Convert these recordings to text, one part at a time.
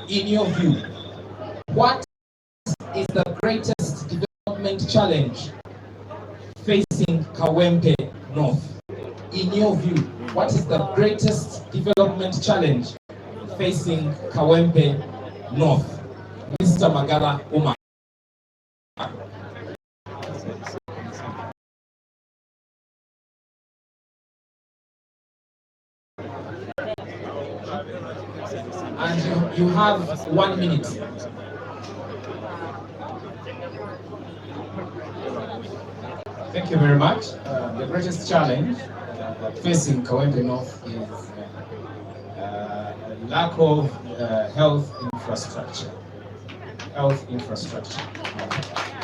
in your view, what is the greatest development challenge facing Kawempe North? In your view, what is the greatest development challenge facing Kawempe North? Mr. Magala Umar. And you have 1 minute. Thank you very much. The greatest challenge facing Kawempe North is lack of health infrastructure.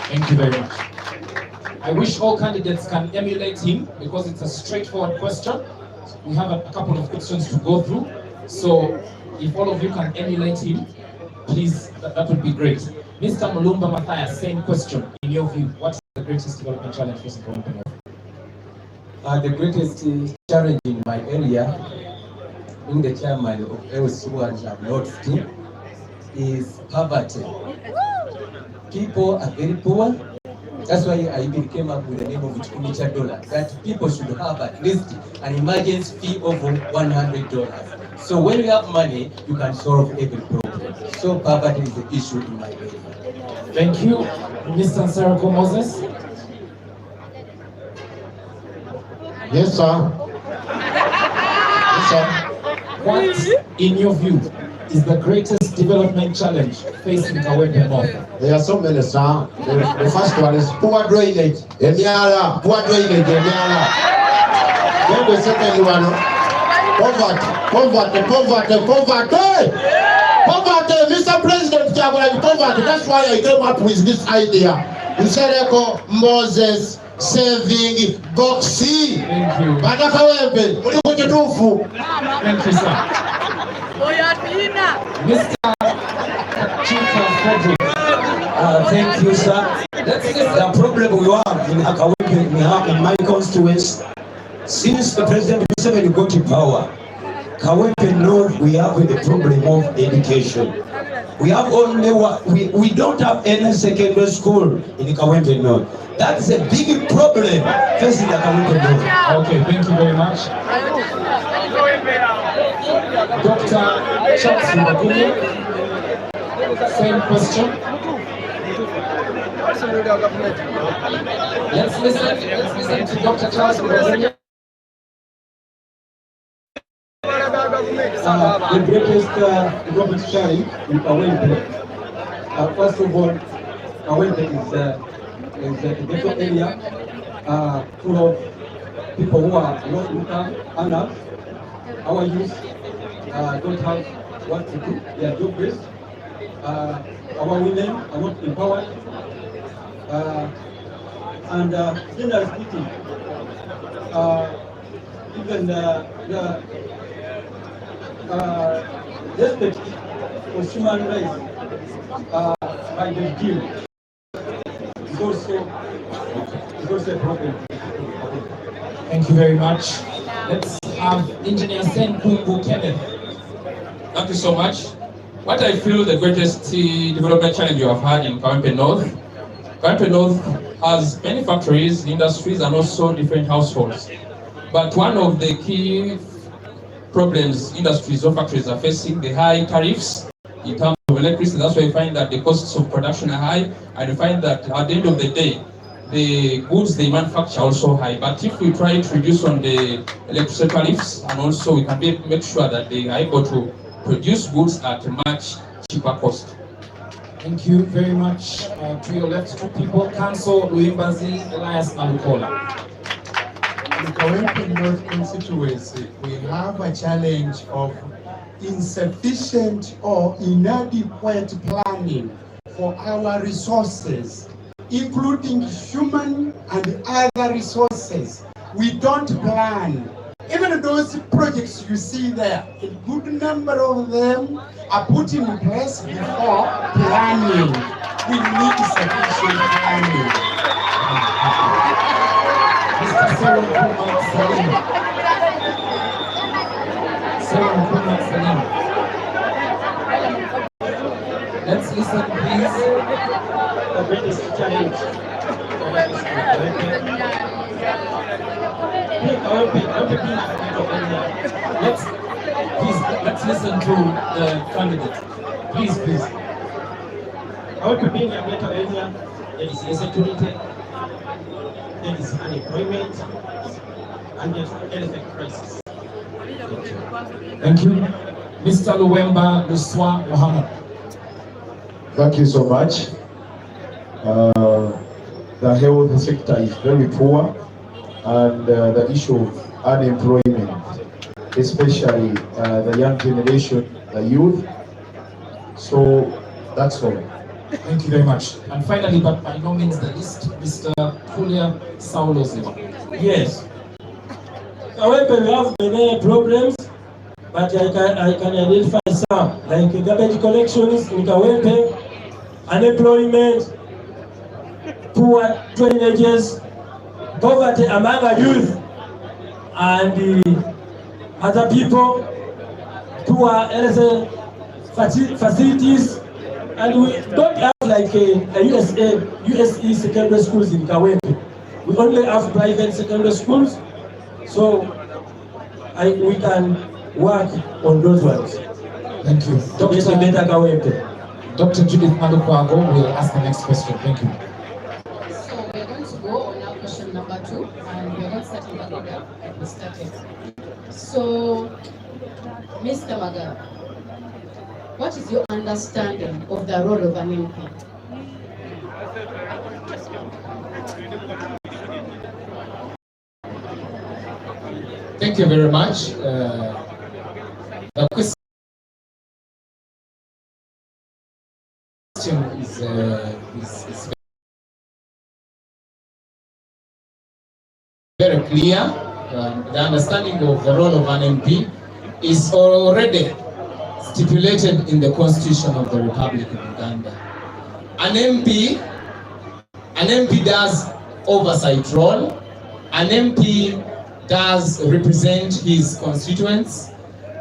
Thank you very much. I wish all candidates can emulate him because it's a straightforward question. We have a couple of questions to go through. So if all of you can emulate him, please, that would be great. Mr. Mulumba Matthias, same question. In your view, what is the greatest development challenge facing Kawempe North? The greatest challenge in my area, being the chairman of LC1 North Team, is poverty. People are very poor. That's why I even came up with the name of $2 that people should have at least an emergency fee of $100. So when you have money, you can solve every problem. So poverty is the issue in my area. Thank you. Mr. Anseko Moses. Yes, sir. Yes, sir. What, in your view, is the greatest development challenge facing Kawempe North? There are so many, sir. The first one is poor drainage. Poor drainage. Then the second one, poverty. Mr. President, poverty. That's why I came up with this idea. Anseko Moses saving boxy. Thank you. Thank you, sir. Mr. Frederick. Thank you, sir. The problem we have in Kawempe, we have in my constituency, since the President Museveni got in power, Kawempe North, we have the problem of education. We have only we don't have any secondary school in Kawempe North. That's a big problem facing the Kawempe North. Okay, thank you very much. Dr. Charles Mbagumi, same question. Let's listen to Dr. Charles Mbagumi. The greatest development challenge in Kawempe. First of all, Kawempe is a ghetto area full of people who are low income earners. Our youth don't have what to do. They are jobless. Our women are not empowered. And generally speaking, even the respect for human rights by the deal is also a problem. Thank you very much. Let's have Engineer Sen Kungu Kenneth. Thank you so much. What I feel the greatest development challenge you have had in Kawempe North. Kawempe North has many factories, industries, and also different households. But one of the key problems industries or factories are facing, the high tariffs in terms of electricity. That's why you find that the costs of production are high, and you find that at the end of the day, the goods they manufacture are also high. But if we try to reduce on the electricity tariffs, and also we can make sure that they are able to produce goods at a much cheaper cost. Thank you very much. To your left, two people, Council Luimbazi, Elias Malukola. In the Kawempe North constituency, we have a challenge of insufficient or inadequate planning for our resources, including human and other resources. We don't plan. Even those projects you see there, a good number of them are put in place before planning. We need sufficient planning. Mr. Serum Kumar Salim. Serum Kumar Salim. Let's listen, please. The greatest challenge. Let's listen to the candidate. Please. How to be in a better area, there is insecurity, there is unemployment, and there's health crisis. Thank you. Mr. Luwemba Luswa Mohammed. Thank you so much. The health sector is very poor, and the issue of unemployment, especially the young generation, the youth. So that's all. Thank you very much. And finally, but by no means the least, Mr. Kulia Saulosi. Yes. However, we have many problems, but I can identify some, like garbage collections in Kawempe, unemployment, poor drainages, poverty among our youth, and other people, poor health facilities, and we don't have like a USE secondary schools in Kawempe. We only have private secondary schools, so we can work on those ones. Thank you. Dr. Judith Malukwago will ask the next question. Thank you. So we're going to go on now question number 2, and we're going to start in the order that we started. So, Mr. Maga, what is your understanding of the role of an MP? Thank you very much. The question is very clear. The understanding of the role of an MP is already stipulated in the Constitution of the Republic of Uganda. An MP does oversight role. An MP does represent his constituents.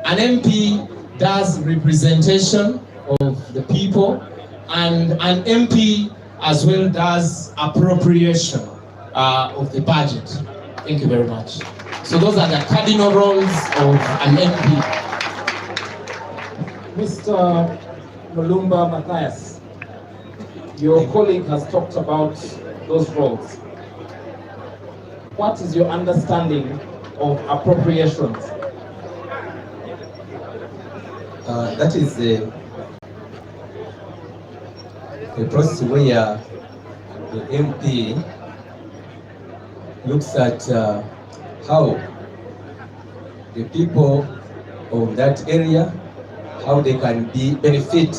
An MP does representation of the people, and an MP as well does appropriation of the budget. Thank you very much. So those are the cardinal roles of an MP. Mr. Mulumba Matthias, your colleague has talked about those roles. What is your understanding of appropriations? That is a process where the MP looks at how the people of that area, how they can benefit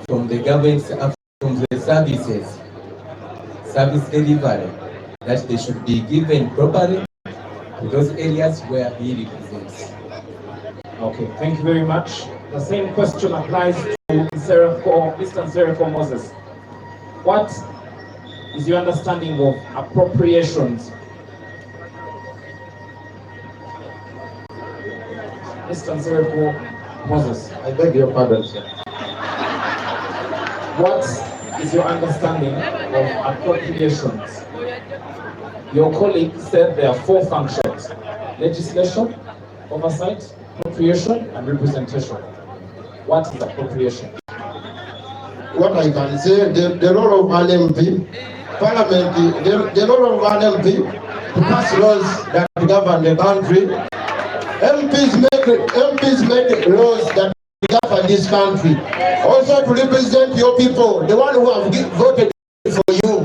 from the government, from the service delivery, that they should be given properly to those areas where he represents. Okay, thank you very much. The same question applies to Mr. Anseko Moses. What is your understanding of appropriations? Mr. Anseko Moses. I beg your pardon, sir. What is your understanding of appropriations? Your colleague said there are 4 functions: legislation, oversight, appropriation, and representation. What is appropriation? What I can say, the role of an MP, Parliament, the role of an MP to pass laws that govern the country. MPs make laws that govern this country. Also to represent your people, the one who have voted for you.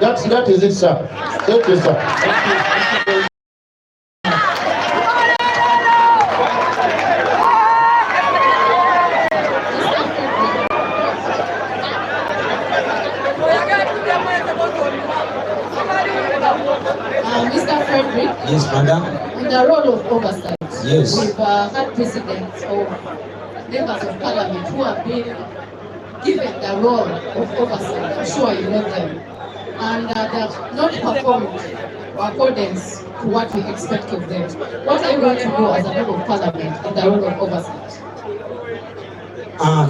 That is it, sir. Thank you, sir. Thank you. Mr. Frederick, Yes, madam. in the role of oversight, Yes. we've had precedents of members of parliament who have been given the role of oversight. I'm sure you know them. And they have not performed accordance to what we expect of them. What are you going to do as a member of parliament in the role of oversight?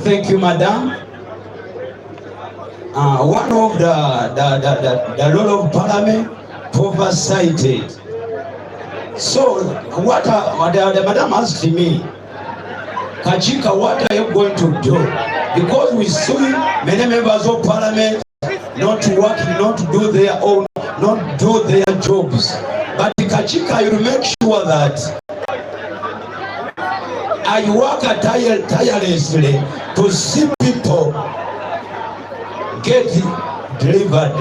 Thank you, madam. one of the role of parliament oversighted. So what the madam asked me, Kachika, what are you going to do? Because we see many members of parliament not working, not do their own, not do their jobs. But Kachika, you make sure that I work tirelessly to see people get delivered,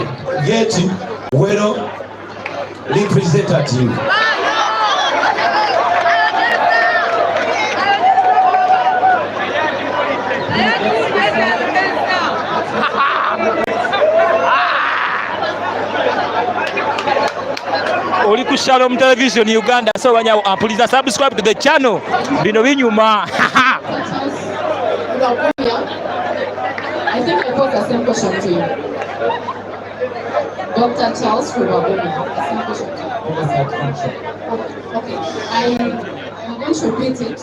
get well representative. Oli ku Shalom Television Uganda, so please subscribe to the channel. Bino binyuma. I think I pose the same question to you. Dr. Charles Lubalize, the same question to you. Okay, I'm going to repeat it.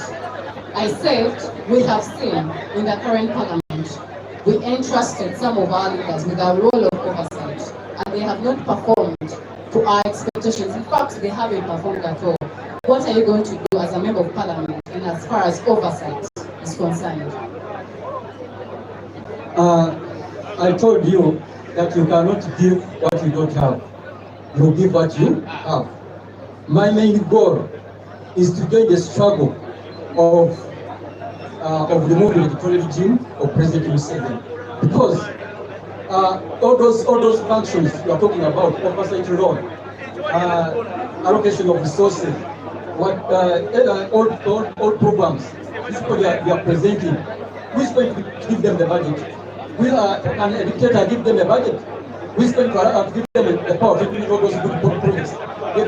I said we have seen in the current parliament, we entrusted some of our leaders with a role of oversight, and they have not performed to our expectations. In fact, they haven't performed at all. What are you going to do as a member of parliament and as far as oversight is concerned? I told you that you cannot give what you don't have. You give what you have. My main goal is to join the struggle of removing the dictatorial regime of President Museveni, because all those functions you are talking about, oversight role, allocation of resources, all programs, which we are presenting, who is going to give them the budget? Can a dictator give them a budget? Who is going to give them the power to do all those good projects? The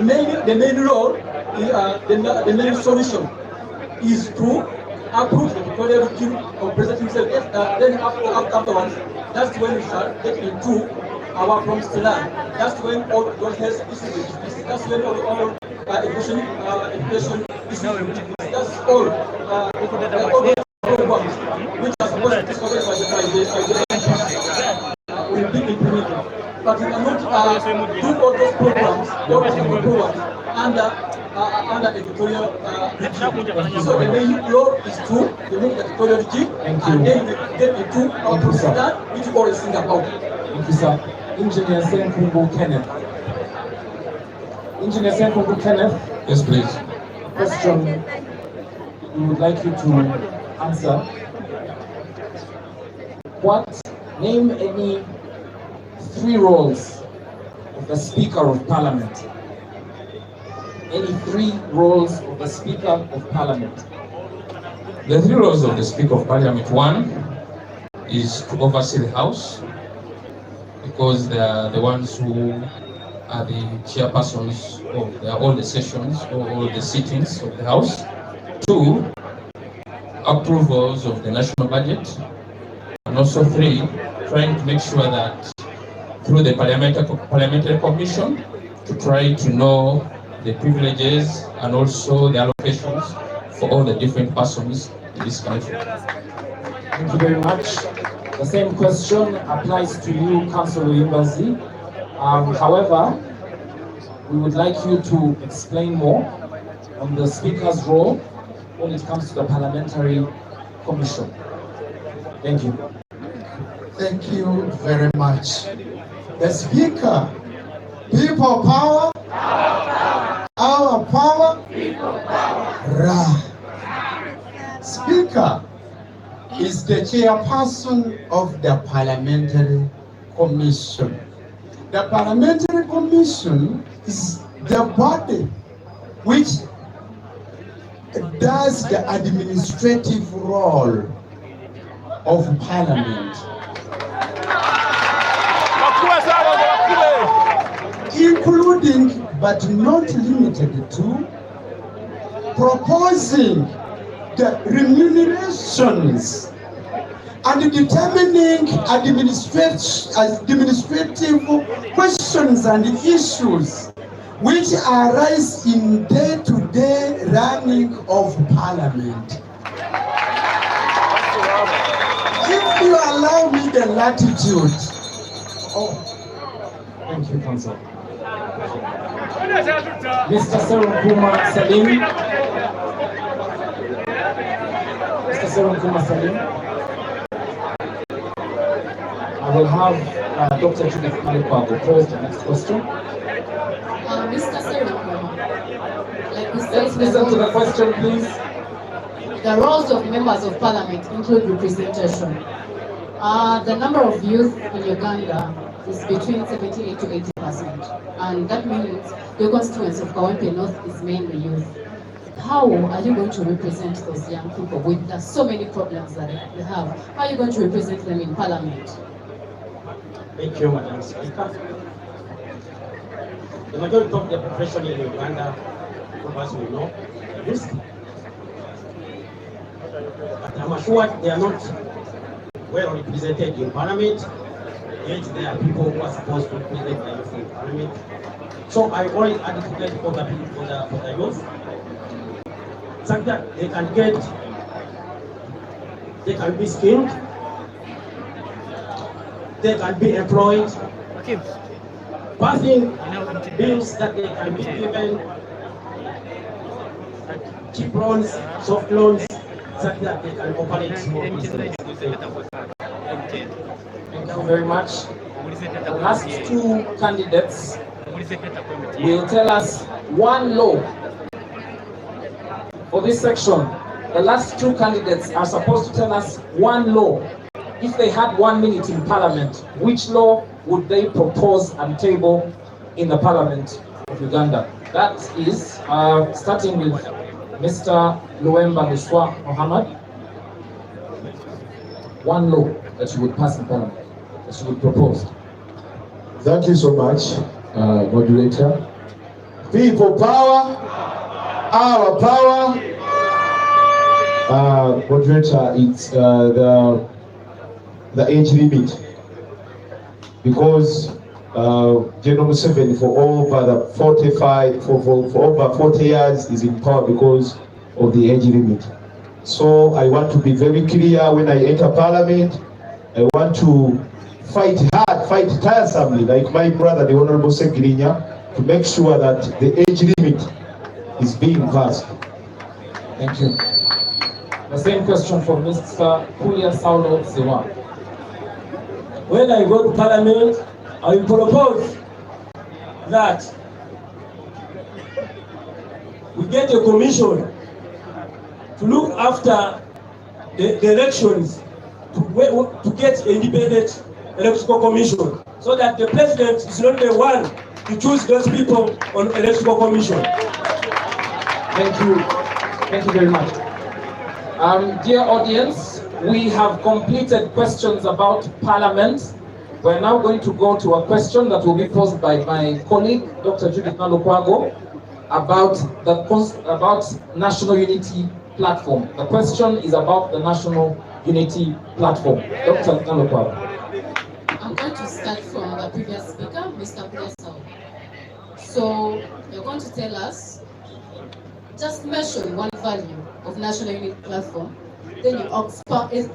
main role, the main solution is to approve the dictatorial regime of President himself. Then afterwards, that's when we start getting into our promised land. That's when all those health issues, that's when all education issues, that's all those programs which are supposed to be discovered by the will be implemented. But we cannot do all those programs, under editorial regime. So the main role is to remove the editorial regime, and then we get into our promised land, which we always think about. Thank you, sir. Engineer Senkungu Kenneth. Engineer Senkungu Kenneth. Yes, please. Question we would like you to answer. Name any 3 roles of the Speaker of Parliament. Any 3 roles of the Speaker of Parliament. The 3 roles of the Speaker of Parliament: 1 is to oversee the House, because they are the ones who are the chairpersons of all the sessions or all the sittings of the House. 2, approvals of the national budget. And also 3, trying to make sure that through the parliamentary commission to try to know the privileges and also the allocations for all the different persons in this country. Thank you very much. The same question applies to you, Councillor Lubalize. However, we would like you to explain more on the Speaker's role when it comes to the parliamentary commission. Thank you. Thank you very much. The Speaker, people power, our power, Ra. Speaker is the chairperson of the Parliamentary Commission. The Parliamentary Commission is the body which does the administrative role of Parliament, including but not limited to proposing the remunerations and determining administrative questions and issues which arise in day-to-day running of Parliament. If you allow me the latitude, Oh, thank you, Council. Mr. Serunkuma Salim. Mr. Serunkuma Salim. I will have Dr. Judith Nkalu pose the next question. Mr. Serunkuma, like we said, let's listen to the question, please. The roles of members of parliament include representation. The number of youth in Uganda is between 78 to 80%, and that means the constituency of Kawempe North is mainly youth. How are you going to represent those young people with so many problems that they have? How are you going to represent them in parliament? Thank you, Madam Speaker. The majority of the population in Uganda, as we know, is, but I'm sure they are not well represented in Parliament. Yet there are people who are supposed to represent the youth in Parliament. So I always advocate for the youth, so that they can be skilled, they can be employed, passing bills that they can be given, cheap loans, soft loans, so that they can operate small business. Thank you very much. The last two candidates will tell us one law. For this section, the last two candidates are supposed to tell us one law. If they had 1 minute in Parliament, which law would they propose and table in the Parliament of Uganda? That is, starting with Mr. Luemba Luswa Mohammed. One law that you would pass in Parliament, that you would propose. Thank you so much, moderator. People power, our power. Moderator, it's the age limit, because General Museveni for over the 45 for over 40 years is in power because of the age limit. So I want to be very clear when I enter Parliament. I want to fight hard, fight tiresomely, like my brother, the Honorable Segirinya, to make sure that the age limit is being passed. Thank you. The same question for Mr. Kulia Saulo Ziwa. When I go to Parliament, I will propose that we get a commission to look after the elections, to get an independent electoral commission, so that the president is not the one to choose those people on electoral commission. Thank you. Thank you very much. Dear audience, we have completed questions about Parliament. We're now going to go to a question that will be posed by my colleague, Dr. Judith Nkalu, about National Unity Platform. The question is about the National Unity Platform. Dr. Nkalu. I'm going to start from the previous speaker, Mr. Blessel. So you're going to tell us, just mention one value of National Unity Platform, then you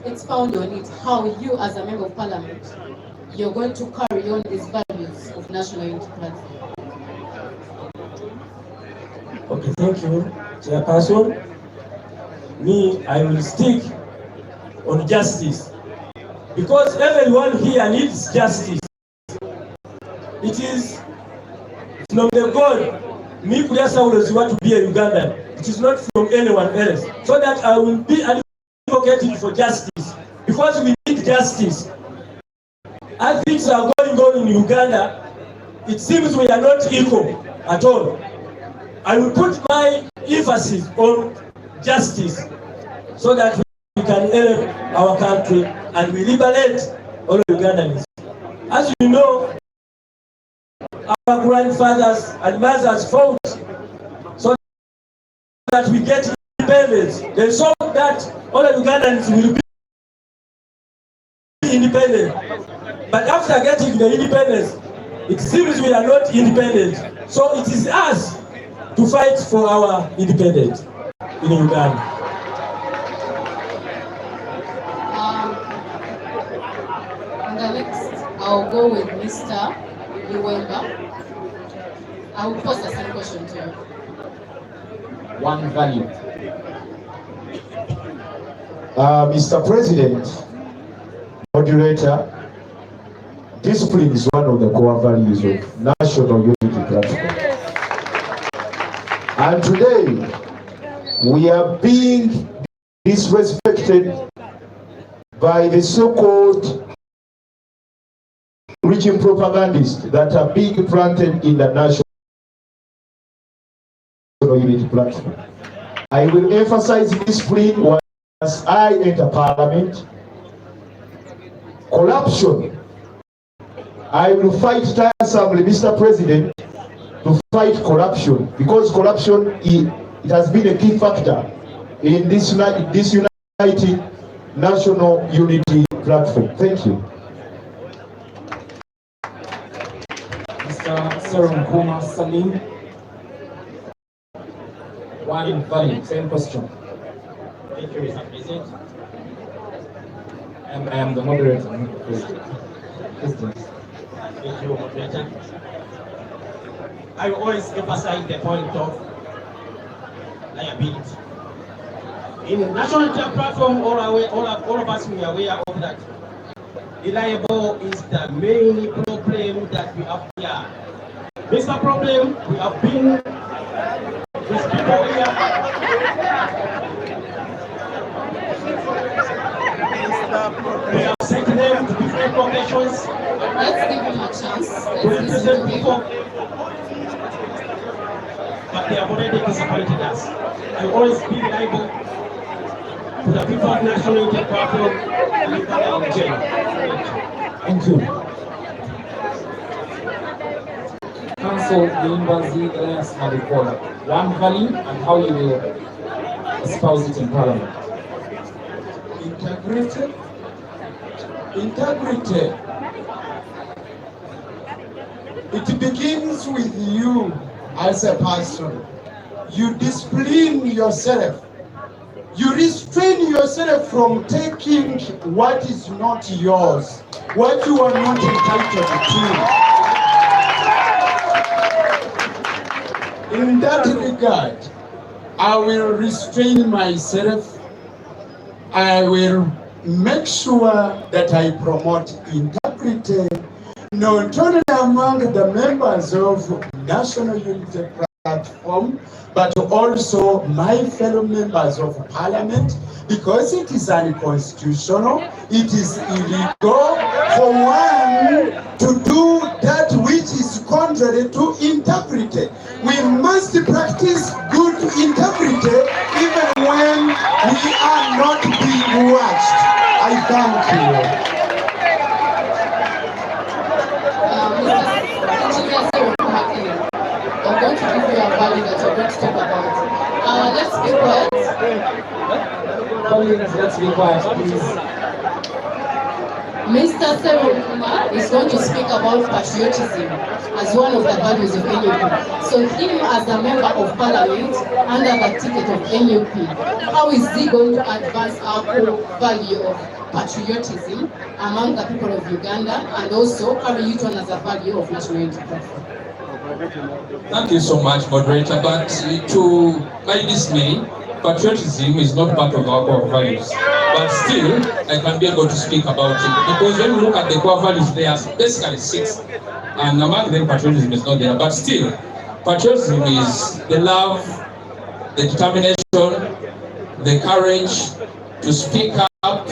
expound on it, how you as a member of Parliament, you're going to carry on these values of National Unity Platform. Okay, thank you, Chairperson. Me, I will stick on justice, because everyone here needs justice. It is from the God, me Kuliasa want to be a Ugandan. It is not from anyone else. So that I will be advocating for justice, because we need justice. As things are going on in Uganda, it seems we are not equal at all. I will put my emphasis on justice, so that we can help our country and we liberate all Ugandans. As you know, our grandfathers and mothers fought so that we get independence. They saw that all Ugandans will be independent. But after getting the independence, it seems we are not independent. So it is us to fight for our independence in Uganda. And the next, I'll go with Mr. Kawempe. I will pose the same question to you. One value. Mr. President, moderator, discipline is one of the core values of National Unity Platform. And today, we are being disrespected by the so-called reaching propagandists that are being planted in the National Unity Platform. I will emphasize discipline once I enter Parliament. Corruption, I will fight tirelessly, Mr. President, to fight corruption, because corruption it has been a key factor in this united National Unity Platform. Thank you. Mr. Serum Salim. One value, same question. Thank you, Mr. President. I am the moderator, not the president. Thank you, moderator. I will always emphasize the point of liability. In the National Unity Platform, all of us we are aware of that. Reliable is the main problem that we have here. Mr. Problem, we have been with people here. We have sent them to different locations. Let's give him a chance. To represent people. But they have already disappointed us. I will always be reliable to the people of National Unity Platform in jail. Thank you. Council Mbazi Elias Malikola. One value and how you will espouse it in Parliament. Integrity. Integrity. It begins with you as a person. You discipline yourself. You restrain yourself from taking what is not yours, what you are not entitled to. In that regard, I will restrain myself. I will make sure that I promote integrity, not only among the members of National Unity Platform, but also my fellow members of Parliament, because it is unconstitutional, it is illegal for one to do that which is contrary to integrity. We must practice good integrity even when we are not being watched. I thank you. I'm going to give you a value that you're going to talk about. Let's be quiet. Let's be quiet, please. Mr. Serum is going to speak about patriotism as one of the values of NUP. So him as a member of Parliament under the ticket of NUP, how is he going to advance our core value of patriotism among the people of Uganda and also carry it on as a value of National Unity Platform? Thank you so much, moderator. But to my dismay, patriotism is not part of our core values. But still, I can be able to speak about it. Because when we look at the core values, there are basically 6. And among them, patriotism is not there. But still, patriotism is the love, the determination, the courage to speak up,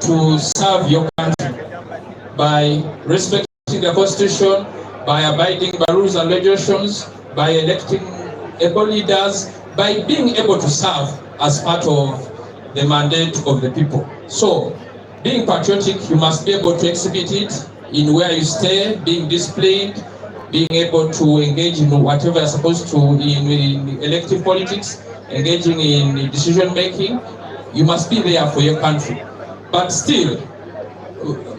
to serve your country by respecting the Constitution, by abiding by rules and regulations, by electing able leaders, by being able to serve as part of the mandate of the people. So, being patriotic, you must be able to exhibit it in where you stay, being disciplined, being able to engage in whatever you're supposed to in elective politics, engaging in decision making. You must be there for your country. But still,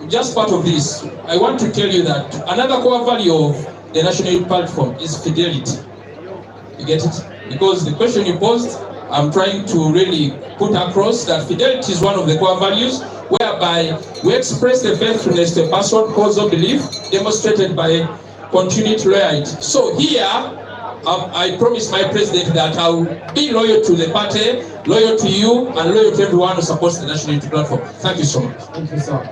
just part of this, I want to tell you that another core value of the National Unity Platform is fidelity. You get it? Because the question you posed, I'm trying to really put across that fidelity is one of the core values, whereby we express the faithfulness to a person cause of belief demonstrated by continued loyalty. So here, I promise my president that I will be loyal to the party, loyal to you, and loyal to everyone who supports the National Unity Platform. Thank you so much. Thank you, sir.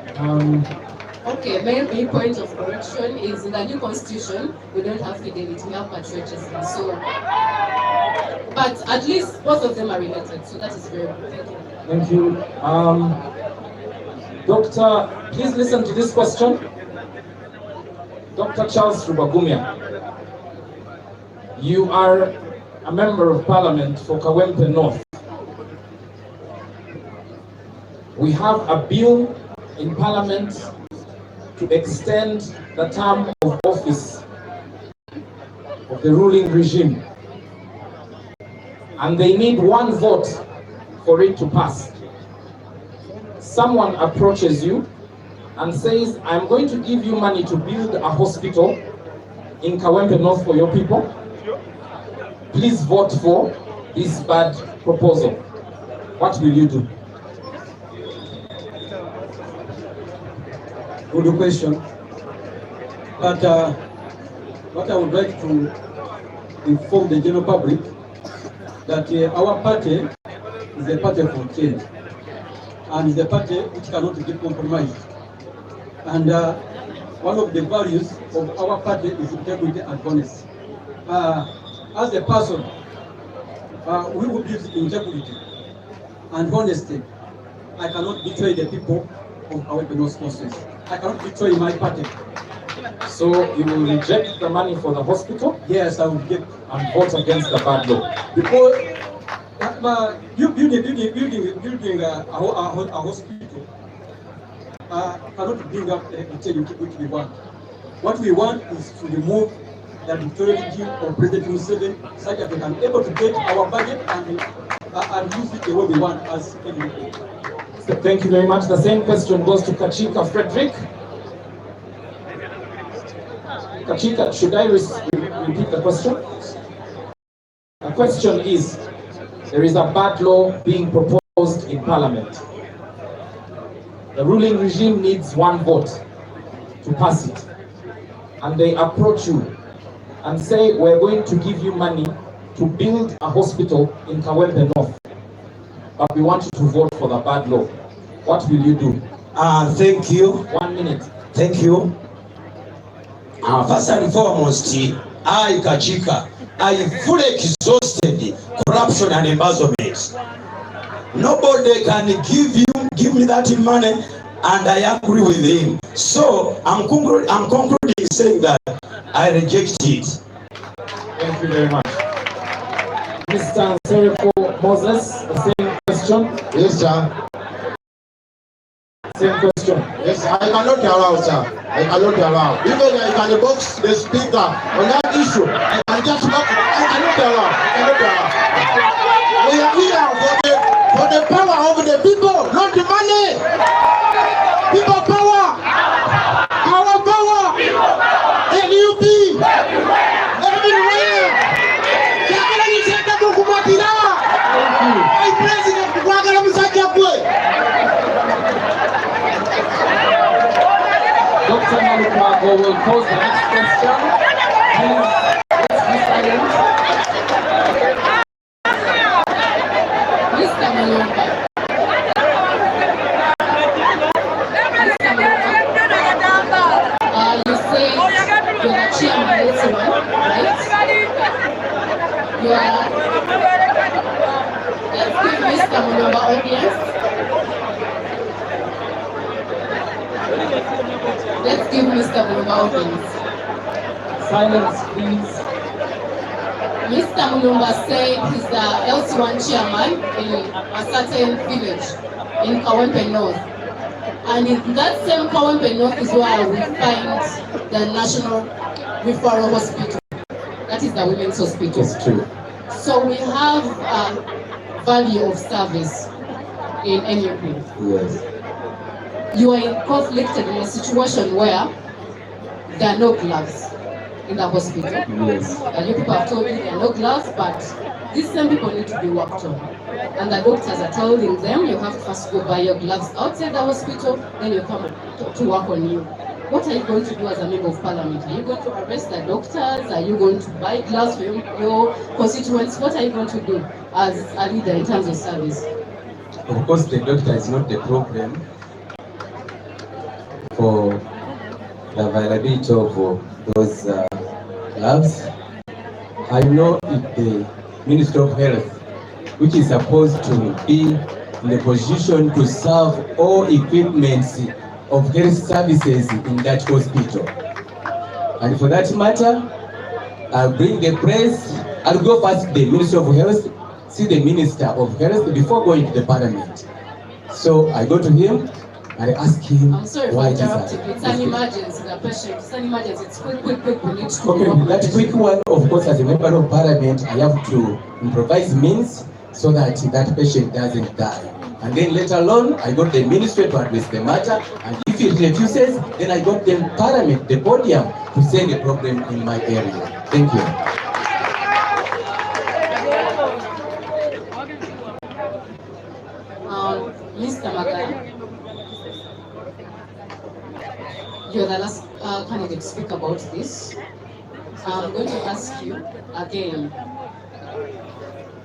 Okay, main point of correction is in the new constitution, we don't have fidelity, we have patriotism. So, but at least both of them are related, so that is very good. Thank you. Thank you. Doctor, please listen to this question. Dr. Charles Rubagumya, you are a member of parliament for Kawempe North. We have a bill in parliament to extend the term of office of the ruling regime. And they need one vote for it to pass. Someone approaches you and says, I'm going to give you money to build a hospital in Kawempe North for your people. Please vote for this bad proposal. What will you do? Good question. But what I would like to inform the general public that our party is a party for change, and is a party which cannot be compromised. And one of the values of our party is integrity and honesty. As a person, we will give integrity and honesty. I cannot betray the people of our North constituency. I cannot betray my party. So you will reject the money for the hospital? Yes, I will reject and vote against the bad law. Because building a hospital cannot bring up the change which we want. What we want is to remove the dictatorial regime of President Museveni, such that we can be able to get our budget and use it the way we want as everyone. So thank you very much. The same question goes to Kachika Frederick. Kachika, should I repeat the question? The question is, there is a bad law being proposed in Parliament. The ruling regime needs one vote to pass it. And they approach you and say, we're going to give you money to build a hospital in Kawempe North. But we want you to vote for the bad law. What will you do? Thank you. 1 minute. Thank you. First and foremost, I, Kachika, I fully exhausted corruption and embezzlement. Nobody can give me that money, and I agree with him. So I'm concluding saying that I reject it. Thank you very much. Mr. Anseko Moses, the same question. Yes, sir. Same question. Yes, I cannot allow, sir. I cannot allow. Even I can box the speaker on that issue. I can just box. I cannot allow. I cannot allow. We are here for the power of the people, not the money. People power. Our power. NUP. Everywhere. My president, Dr. Malukwago will pose the next question. Please, let's be silent. Mr. Malumba. You say you're the chairman, right? You are. Let's give Mr. Malumba audience. Let's give Mr. Mulumba audience. Silence, please. Mr. Mulumba said he's the LC1 chairman in a certain village in Kawempe North. And in that same Kawempe North is where we find the National Referral Hospital. That is the Women's Hospital. It's true. So we have a value of service in NUP. Yes. You are conflicted in a situation where there are no gloves. in the hospital. Yes. You people have told me there are no gloves, but these same people need to be worked on. And the doctors are telling them you have to first go buy your gloves outside the hospital, then you come to work on you. What are you going to do as a member of parliament? Are you going to arrest the doctors? Are you going to buy gloves for your constituents? What are you going to do as a leader in terms of service? Of course, the doctor is not the problem for the availability of those gloves. I know if the Minister of Health, which is supposed to be in the position to serve all equipments of health services in that hospital. And for that matter, I'll bring the press. I'll go first to the Minister of Health, see the Minister of Health before going to the Parliament. So I go to him and I ask him. I'm sorry for interrupting. It's an emergency. The patient. It's an emergency. It's quick. We need to. Okay, that quick one, of course, as a member of Parliament, I have to improvise means so that that patient doesn't die. And then later on, I got the ministry to address the matter, and if it refuses, then I got the Parliament, the podium, to say the problem in my area. Thank you. Mr. Magaya, you're the last candidate to speak about this. I'm going to ask you again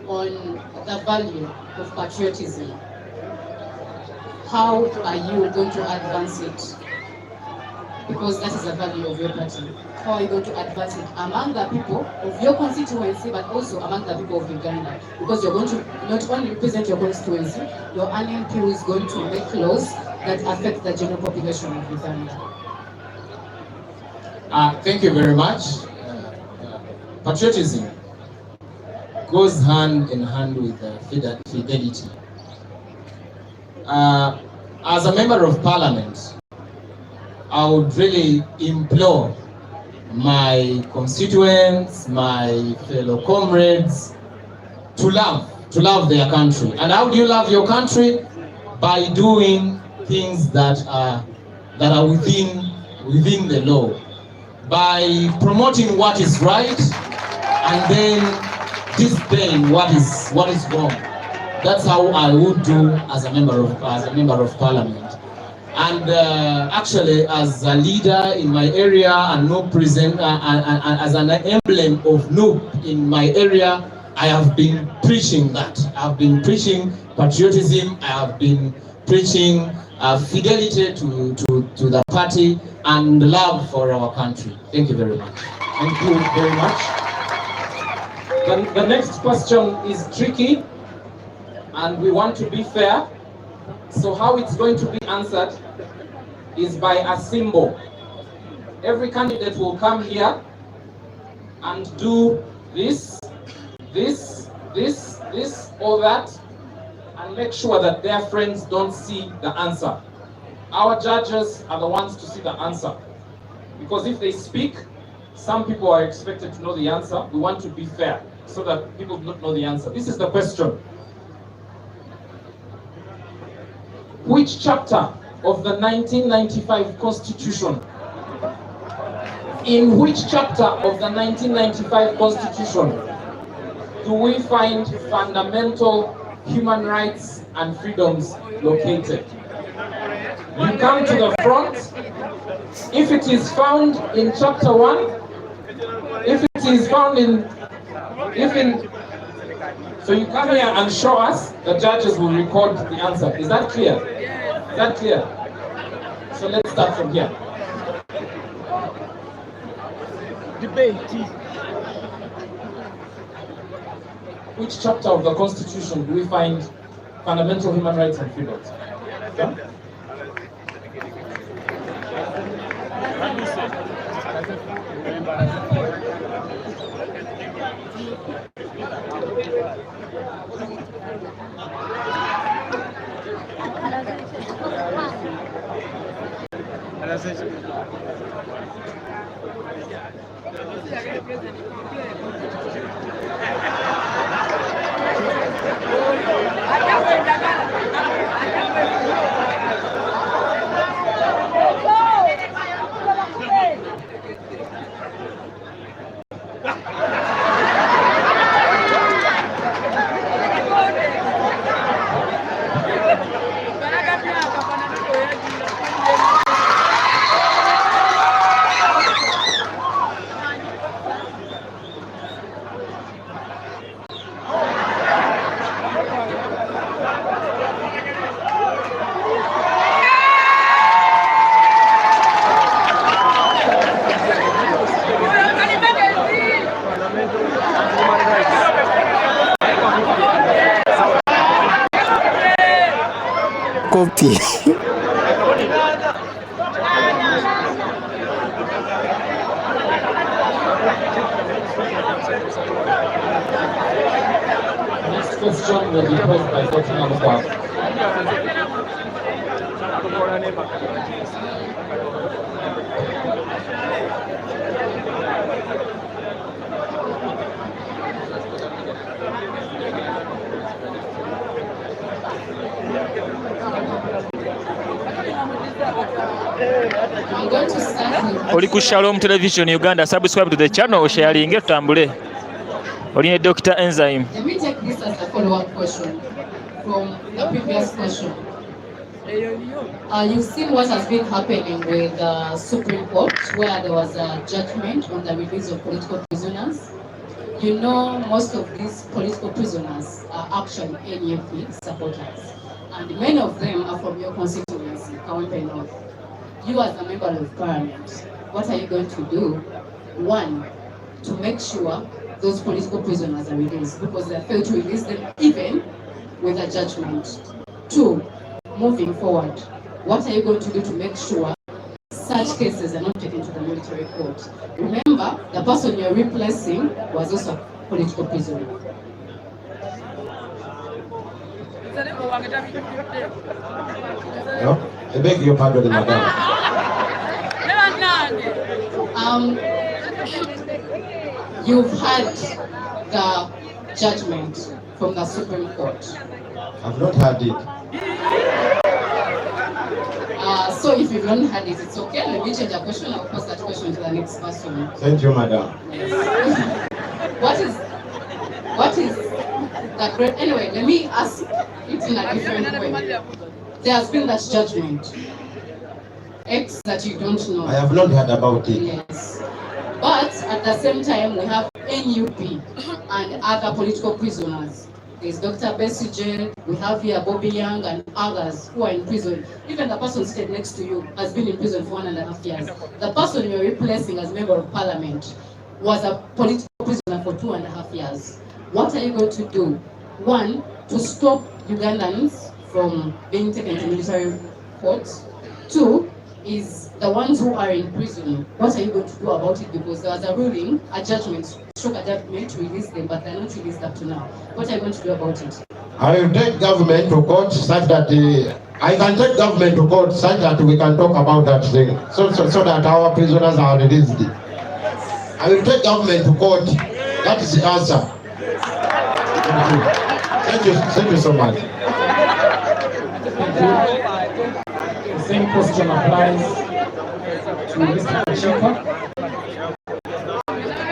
on the value of patriotism. How are you going to advance it? Because that is the value of your party. How are you going to advance it among the people of your constituency, but also among the people of Uganda? Because you're going to not only represent your constituency, your NMP is going to make laws that affect the general population of Uganda. Thank you very much. Patriotism goes hand in hand with fidelity. As a member of Parliament, I would really implore my constituents, my fellow comrades, to love their country. And how do you love your country? By doing things that are within the law, by promoting what is right, and then disdain what is wrong. That's how I would do as a member of Parliament. And actually, as a leader in my area and as an emblem of NUP in my area, I have been preaching that. I have been preaching patriotism. I have been preaching fidelity to the party and love for our country. Thank you very much. Thank you very much. The next question is tricky, and we want to be fair. So how it's going to be answered is by a symbol. Every candidate will come here and do this, or that, and make sure that their friends don't see the answer. Our judges are the ones to see the answer. Because if they speak, some people are expected to know the answer. We want to be fair so that people do not know the answer. This is the question. Which chapter of the 1995 Constitution, in which chapter of the 1995 Constitution do we find fundamental human rights and freedoms located? You come to the front. If it is found in chapter 1, if it is found so you come here and show us, the judges will record the answer. Is that clear? Is that clear? So let's start from here. Debate. Which chapter of the Constitution do we find fundamental human rights and freedoms? Okay. Bobi. Next question will be posed by Fatima Mkwako. I'm going to start with Oli ku Shalom Television Uganda, subscribe to the channel, sharing tutambule. Oli Dr. Enzyme. Let me take this as a follow-up question from the previous question. You've seen what has been happening with the Supreme Court, where there was a judgment on the release of political prisoners. You know, most of these political prisoners are actually NUP supporters, and many of them are from your constituency, Kawempe North. You as a member of parliament, what are you going to do? One, to make sure those political prisoners are released, because they failed to release them even with a judgment. Two, moving forward, what are you going to do to make sure such cases are not taken to the military court? Remember, the person you're replacing was also a political prisoner. No? I beg your pardon, madam. You've had the judgment from the Supreme Court. I've not had it. So if you've not had it, it's okay. Let me change the question. I'll pass that question to the next person. Thank you, madam. What is that great? Anyway, let me ask it in a different way. There has been that judgment. X that you don't know. I have not heard about it. Yes. But at the same time, we have NUP and other political prisoners. There's Dr. Basiza, we have here Bobby Young and others who are in prison. Even the person seated next to you has been in prison for 1.5 years. The person you're replacing as member of parliament was a political prisoner for 2.5 years. What are you going to do? One, to stop Ugandans from being taken to military courts. Two, is the ones who are in prison. What are you going to do about it? Because there was a ruling, a judgment, struck a judgment to release them, but they're not released up to now. What are you going to do about it? I will take government to court such that I can take government to court such that we can talk about that thing, so that our prisoners are released. I will take government to court. That is the answer. Thank you so much. Thank you. The same question applies to Mr. Chika.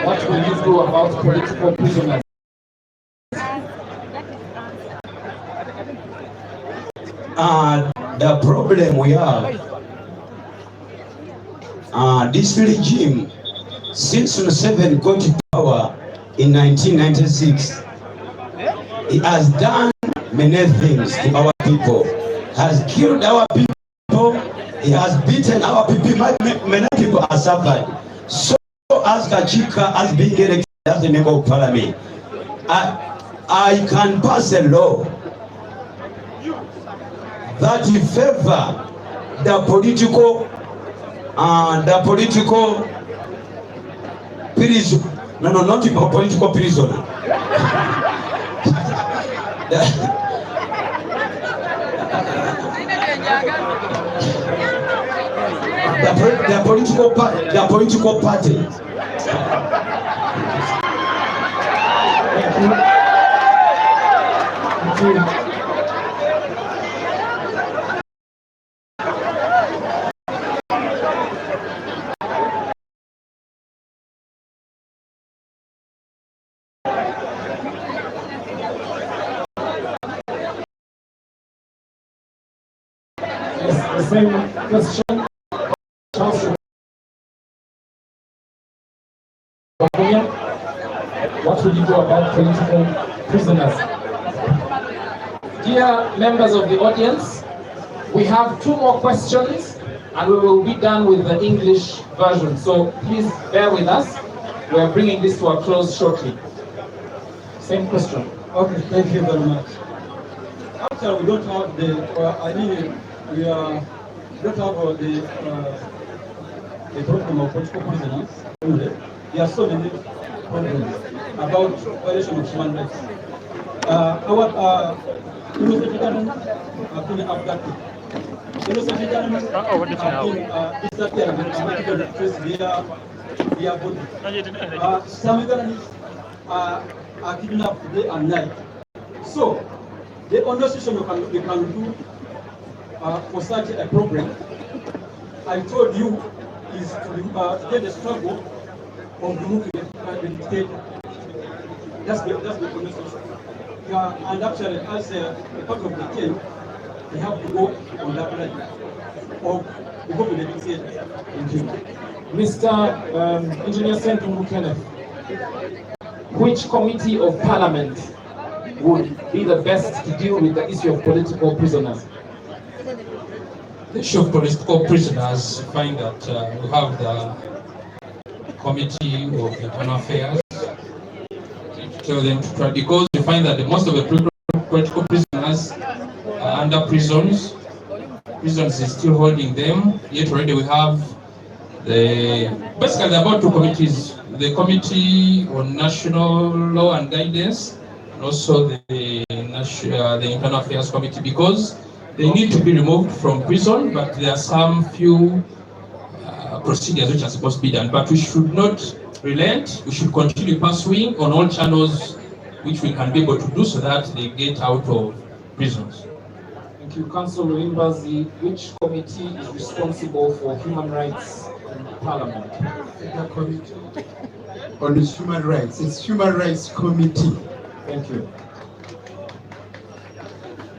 What will you do about political prisoners? The problem we have, this regime, since Museveni got to power in 1996, he has done many things to our people, has killed our people, he has beaten our people, many people are suffered. So as Kachika has been elected as the member of parliament, I can pass a law that in favor the political prison. No, not the political prisoner. The political party. Thank you. The same question. What would you do about political prisoners? Dear members of the audience, we have 2 more questions and we will be done with the English version. So please bear with us. We are bringing this to a close shortly. Same question. Okay, thank you very much. Actually, we don't have the, we don't have the problem of political prisoners only. There are so many problems about violation of human rights. Our innocent gentlemen have been abducted. Innocent gentlemen have been disappeared and unable to trace their body. Some journalists are kidnapped day and night. So, the only solution you can do for such a problem, I told you, is to get the struggle of removing the dictator. That's the only solution. And actually, as a part of the team, we have to go on that line. Or we go to the dictator. Thank you. Mr. Engineer Sentungu Kenneth, which committee of parliament would be the best to deal with the issue of political prisoners? The issue of political prisoners, you find that we have the Committee of Internal Affairs. Tell them to try, because you find that most of the political prisoners are under prisons. Prisons is still holding them. Yet already we have basically about two committees: the Committee on National Law and Guidance, and also the Internal Affairs Committee, because they need to be removed from prison, but there are some few procedures which are supposed to be done. But we should not relent. We should continue pursuing on all channels which we can be able to do, so that they get out of prisons. Thank you. Councillor Imbazi, which committee is responsible for human rights in Parliament? The committee on the human rights. It's Human Rights Committee. Thank you.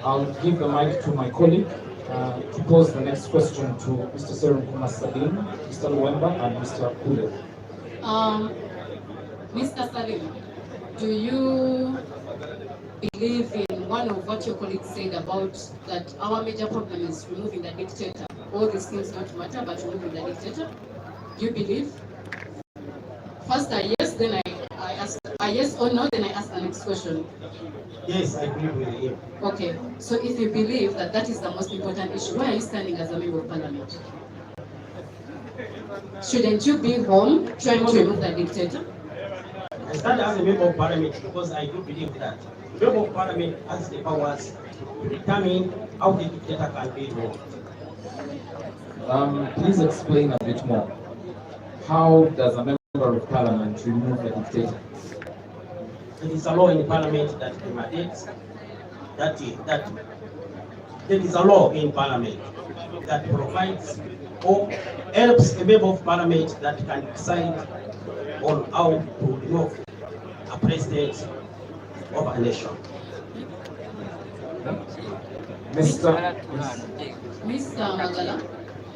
I'll give the mic to my colleague to pose the next question to Mr. Serum Salim, Mr. Luemba, and Mr. Kule. Mr. Salim, do you believe in one of what your colleague said about that our major problem is removing the dictator? All these things don't matter, but removing the dictator? Do you believe? First a yes, then I ask a yes or no, then I ask the next question. Yes, I believe with him. Okay, so if you believe that that is the most important issue, why are you standing as a member of parliament? Shouldn't you be home trying to remove the dictator? I stand as a member of parliament because I do believe that the member of parliament has the powers to determine how the dictator can be removed. Please explain a bit more. How does a member of parliament remove the dictator? It is a law in parliament that mandates that there is a law in parliament that provides or helps a member of parliament that can decide on how to remove a president of a nation. Mr. Magala,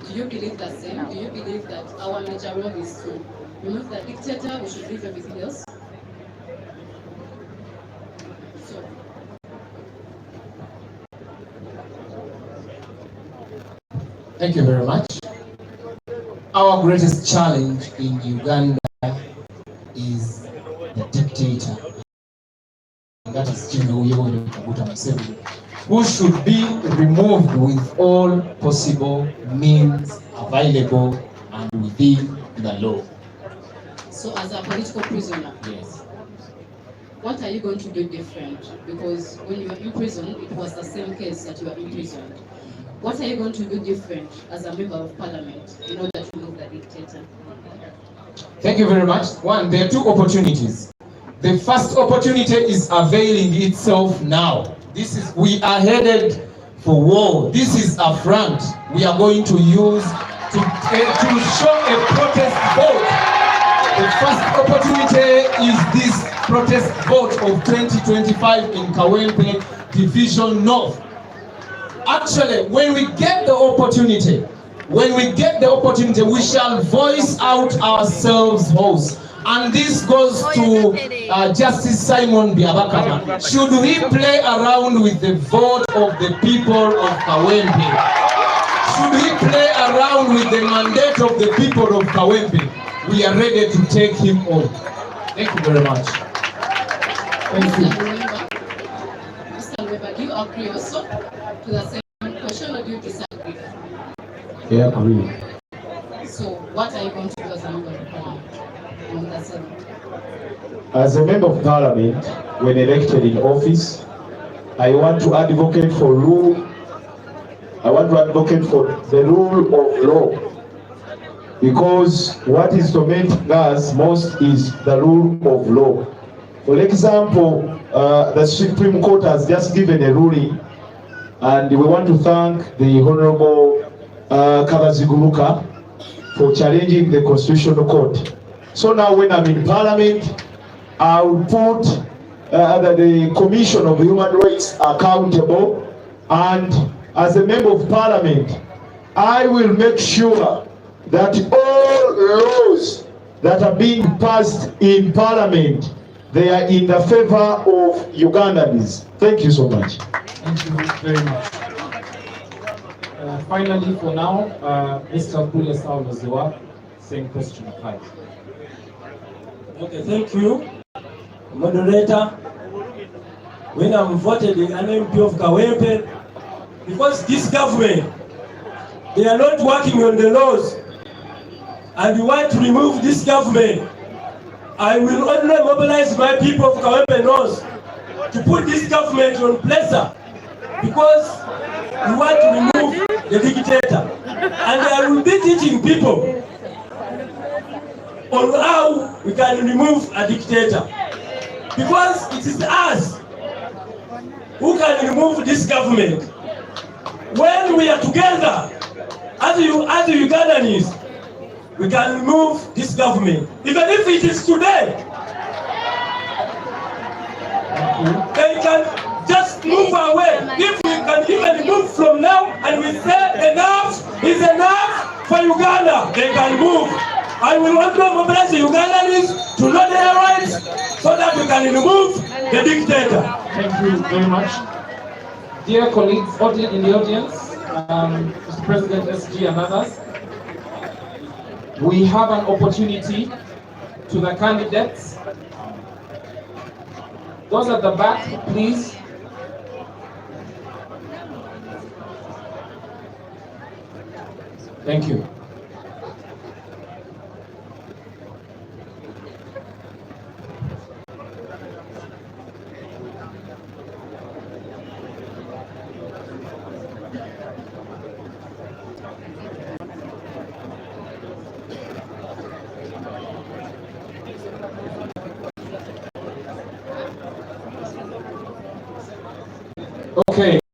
do you believe the same? Do you believe that our major role is to remove the dictator? We should leave everything else? Thank you very much. Our greatest challenge in Uganda is the dictator. And that is General Yoweri Kaguta Museveni, who should be removed with all possible means available and within the law. So as a political prisoner? Yes. What are you going to do different? Because when you were in prison, it was the same case that you were imprisoned. What are you going to do different as a member of parliament in order to remove the dictator? Thank you very much. One, there are two opportunities. The first opportunity is availing itself now. We are headed for war. This is a front we are going to use to show a protest vote. The first opportunity is this protest vote of 2025 in Kawempe Division North. Actually, when we get the opportunity, we shall voice out ourselves host. And this goes to Justice Simon Biabakama. Should we play around with the vote of the people of Kawempe? Should we play around with the mandate of the people of Kawempe? We are ready to take him on. Thank you very much. Thank you. Mr. Weber, do you agree also? to the same question, or do you disagree? Yeah, I agree. So what are you going to do as a member of parliament on that side? As a member of parliament, when elected in office, I want to advocate for rule. I want to advocate for the rule of law, because what is tormenting us most is the rule of law. For example, the Supreme Court has just given a ruling, and we want to thank the Honorable Kabaziguruka for challenging the Constitutional Court. So now when I'm in Parliament, I will put the Commission of Human Rights accountable, and as a member of Parliament, I will make sure that all laws that are being passed in Parliament, they are in the favor of Ugandans. Thank you so much. Thank you very much. Finally, for now, Mr. Kule Sauloziwa, same question applies. Okay, thank you, moderator. When I'm voted an MP of Kawempe, because this government, they are not working on the laws, and we want to remove this government, I will only mobilize my people of Kawempe North to put this government on pleasure, because we want to remove the dictator, and I will be teaching people on how we can remove a dictator, because it is us who can remove this government. When we are together as Ugandans, we can remove this government, even if it is today. They can just move away. If we can even move from now and we say enough is enough for Uganda, they can move. I will want to mobilize the Ugandans to know their rights so that we can remove the dictator. Thank you very much. Dear colleagues in the audience, Mr. President, SG and others, we have an opportunity to the candidates. Those at the back, please. Thank you. Okay.